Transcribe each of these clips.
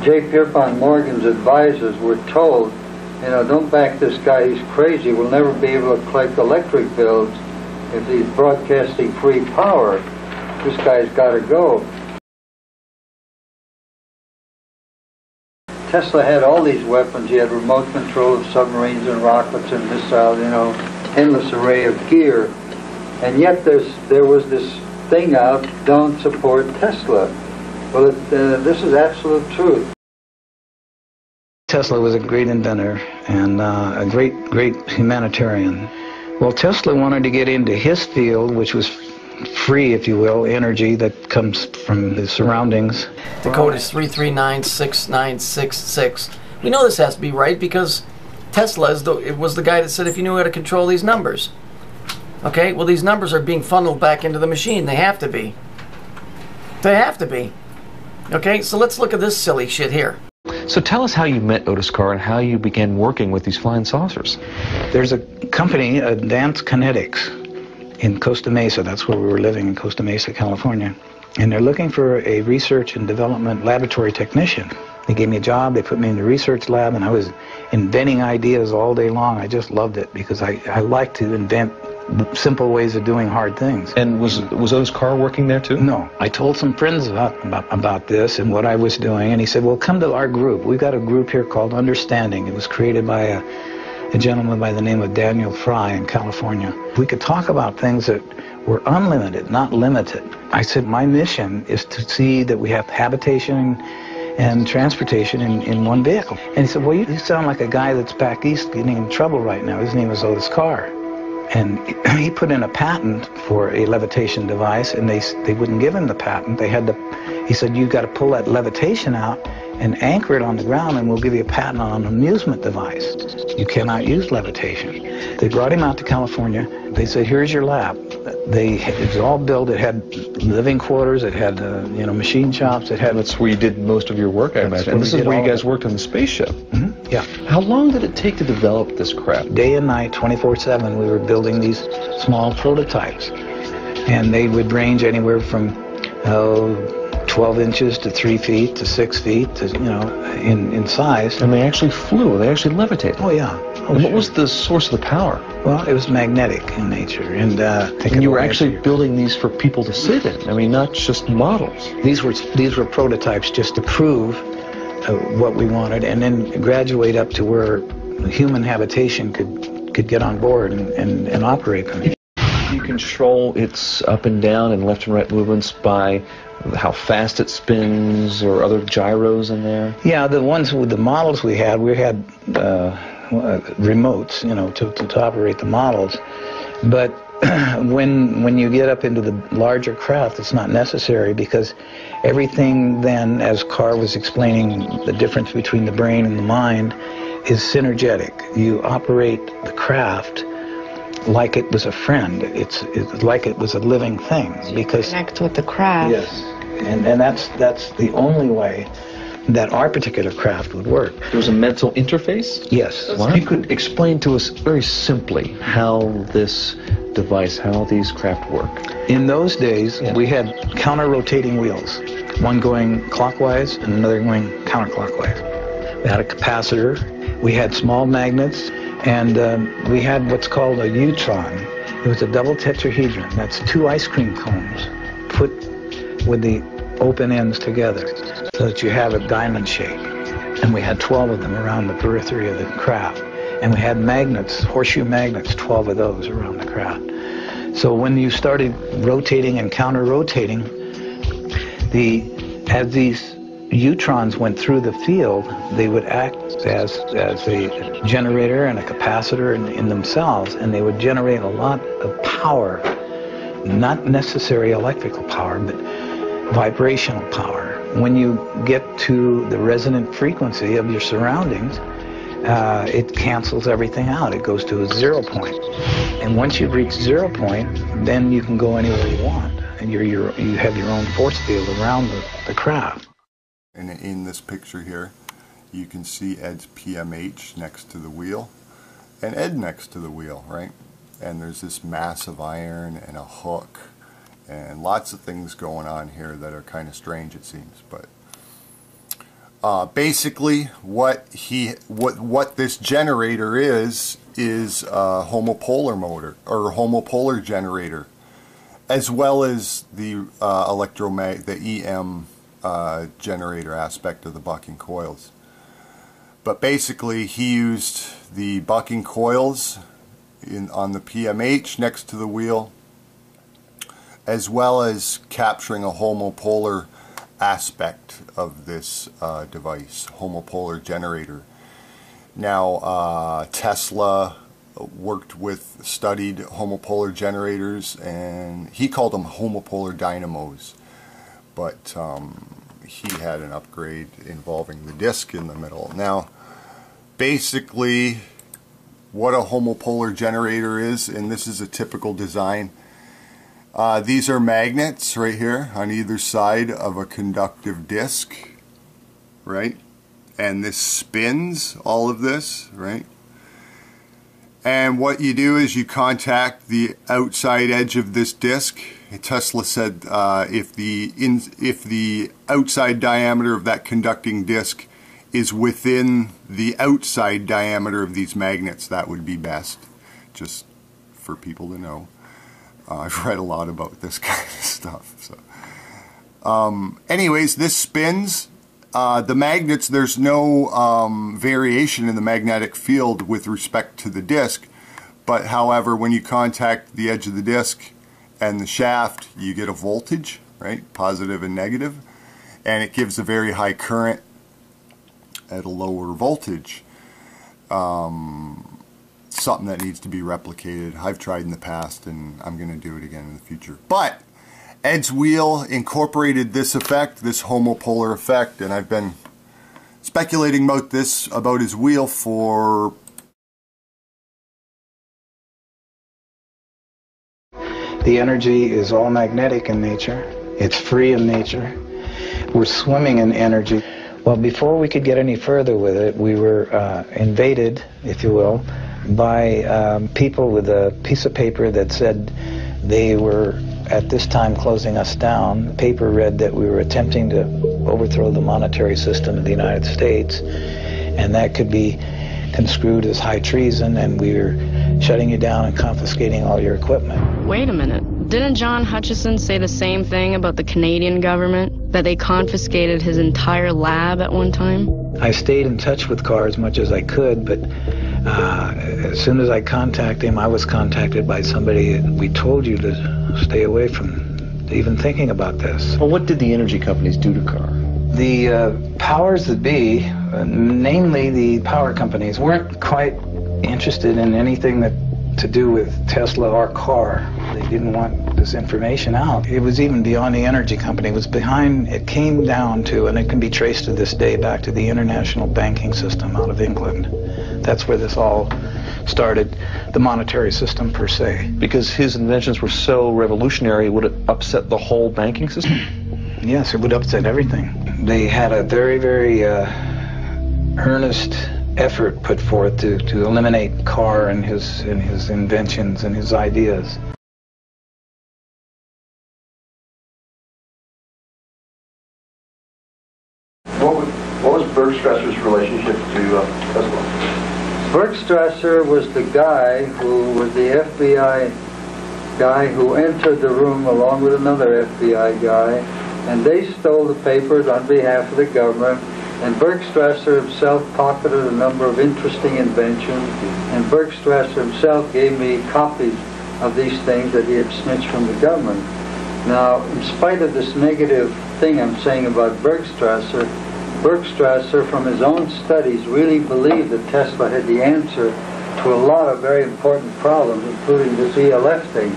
J. Pierpont Morgan's advisors were told, you know, don't back this guy, he's crazy, we'll never be able to collect electric bills if he's broadcasting free power. This guy's got to go. Tesla had all these weapons. He had remote control of submarines and rockets and missiles, you know, endless array of gear. And yet there was this thing out, don't support Tesla. Well, this is absolute truth. Tesla was a great inventor and a great humanitarian. Well, Tesla wanted to get into his field, which was free, if you will, energy that comes from the surroundings. The code is 3396966. We know this has to be right because Tesla was the guy that said if you knew how to control these numbers. Okay, well these numbers are being funneled back into the machine. They have to be. They have to be. Okay, so let's look at this silly shit here. So tell us how you met Otis Carr and how you began working with these flying saucers. There's a company, Advanced Kinetics, in Costa Mesa. That's where we were living, in Costa Mesa, California. And they're looking for a research and development laboratory technician. They gave me a job, they put me in the research lab, and I was inventing ideas all day long. I just loved it because I like to invent simple ways of doing hard things. And was Otis Carr working there too? No. I told some friends about this and what I was doing, and he said, well, come to our group. We've got a group here called Understanding. It was created by a gentleman by the name of Daniel Fry in California. We could talk about things that were unlimited, not limited. I said, my mission is to see that we have habitation and transportation in one vehicle. And he said, well, you sound like a guy that's back east getting in trouble right now. His name is Otis Carr. And he put in a patent for a levitation device, and they wouldn't give him the patent. He said, you've got to pull that levitation out and anchor it on the ground, and we'll give you a patent on an amusement device. You cannot use levitation. They brought him out to California. They said, here's your lab. It was all built. It had living quarters. It had, machine shops. It had. That's where you did most of your work, I imagine. And this is where you guys worked on the spaceship. Mm-hmm. Yeah. How long did it take to develop this craft? Day and night, 24/7, we were building these small prototypes. And they would range anywhere from 12 inches to 3 feet to 6 feet, to, in size. And they actually flew. They actually levitated. Oh, yeah. And what was the source of the power? Well, it was magnetic in nature. And you were actually building these for people to sit in. I mean, not just models. These were prototypes just to prove what we wanted, and then graduate up to where human habitation could get on board and operate them. You control its up and down and left and right movements by how fast it spins or other gyros in there? Yeah, the ones with the models we had remotes, to operate the models. But when you get up into the larger craft, it's not necessary, because everything then, as Carr was explaining, the difference between the brain and the mind is synergetic. You operate the craft like it was a friend. It's like it was a living thing, because connect with the craft. Yes, and that's the only way that our particular craft would work. There was a mental interface? Yes. If you could explain to us very simply how this device, how these craft work. In those days, we had counter-rotating wheels, one going clockwise and another going counterclockwise. We had a capacitor, we had small magnets, and we had what's called a Utron. It was a double tetrahedron. That's 2 ice cream cones put with the open ends together so that you have a diamond shape. And we had 12 of them around the periphery of the craft. And we had magnets, horseshoe magnets, 12 of those around the craft. So when you started rotating and counter-rotating, as these Utrons went through the field, they would act as a generator and a capacitor in themselves, and they would generate a lot of power, not necessarily electrical power, but vibrational power. When you get to the resonant frequency of your surroundings, it cancels everything out. It goes to a 0 point. And once you've reached 0 point, then you can go anywhere you want. And you have your own force field around the craft. And in this picture here, you can see Ed's PMH next to the wheel, and Ed next to the wheel, right? And there's this mass of iron and a hook, and lots of things going on here that are kind of strange, it seems. But Basically, what this generator is a homopolar motor or homopolar generator, as well as the EM generator aspect of the bucking coils. But basically, he used the bucking coils on the PMH next to the wheel, as well as capturing a homopolar aspect of this device, homopolar generator. Now, Tesla studied homopolar generators, and he called them homopolar dynamos. But he had an upgrade involving the disc in the middle. Now, basically, what a homopolar generator is, and this is a typical design. These are magnets right here on either side of a conductive disc, right? And this spins all of this, right? And what you do is you contact the outside edge of this disc. Tesla said if the outside diameter of that conducting disc is within the outside diameter of these magnets, that would be best, just for people to know. I've read a lot about this kind of stuff. So, anyways, this spins. The magnets, there's no variation in the magnetic field with respect to the disc, but however, when you contact the edge of the disc and the shaft, you get a voltage, right? Positive and negative, and it gives a very high current at a lower voltage. Something that needs to be replicated. I've tried in the past, and I'm going to do it again in the future. But Ed's wheel incorporated this effect, this homopolar effect, and I've been speculating about his wheel for... The energy is all magnetic in nature. It's free in nature. We're swimming in energy. Well, before we could get any further with it, we were invaded, if you will, by people with a piece of paper that said they were at this time closing us down. The paper read that we were attempting to overthrow the monetary system of the United States, and that could be construed as high treason, and we were shutting you down and confiscating all your equipment. Wait a minute. Didn't John Hutchison say the same thing about the Canadian government? That they confiscated his entire lab at one time? I stayed in touch with Carr as much as I could, but as soon as I contacted him, I was contacted by somebody. We told you to stay away from even thinking about this. Well, what did the energy companies do to Carr? The powers that be, namely the power companies, weren't quite interested in anything that to do with Tesla or Carr. They didn't want this information out. It was even beyond the energy company. It was behind, it came down to, and it can be traced to this day, back to the international banking system out of England. That's where this all started, the monetary system per se. Because his inventions were so revolutionary, would it upset the whole banking system? Yes, it would upset everything. They had a very, very earnest effort put forth to eliminate Carr and his inventions and his ideas. What was Bergstrasser's relationship to Tesla? Bergstrasser was the guy who was the FBI guy who entered the room along with another FBI guy, and they stole the papers on behalf of the government. And Bergstrasser himself pocketed a number of interesting inventions, and Bergstrasser himself gave me copies of these things that he had snitched from the government. Now, in spite of this negative thing I'm saying about Bergstrasser, Bergstrasser, from his own studies, really believed that Tesla had the answer to a lot of very important problems, including this ELF thing.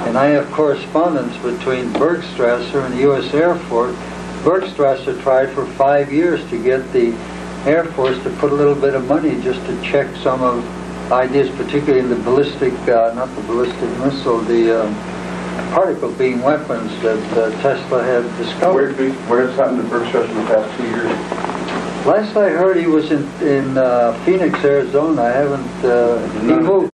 And I have correspondence between Bergstrasser and the U.S. Air Force. Bergstrasser tried for 5 years to get the Air Force to put a little bit of money just to check some of ideas, particularly in the ballistic, not the ballistic missile, the particle beam weapons that Tesla had discovered. Where has happened to Bergstrasser in the past 2 years? Last I heard, he was in Phoenix, Arizona. I haven't, he moved.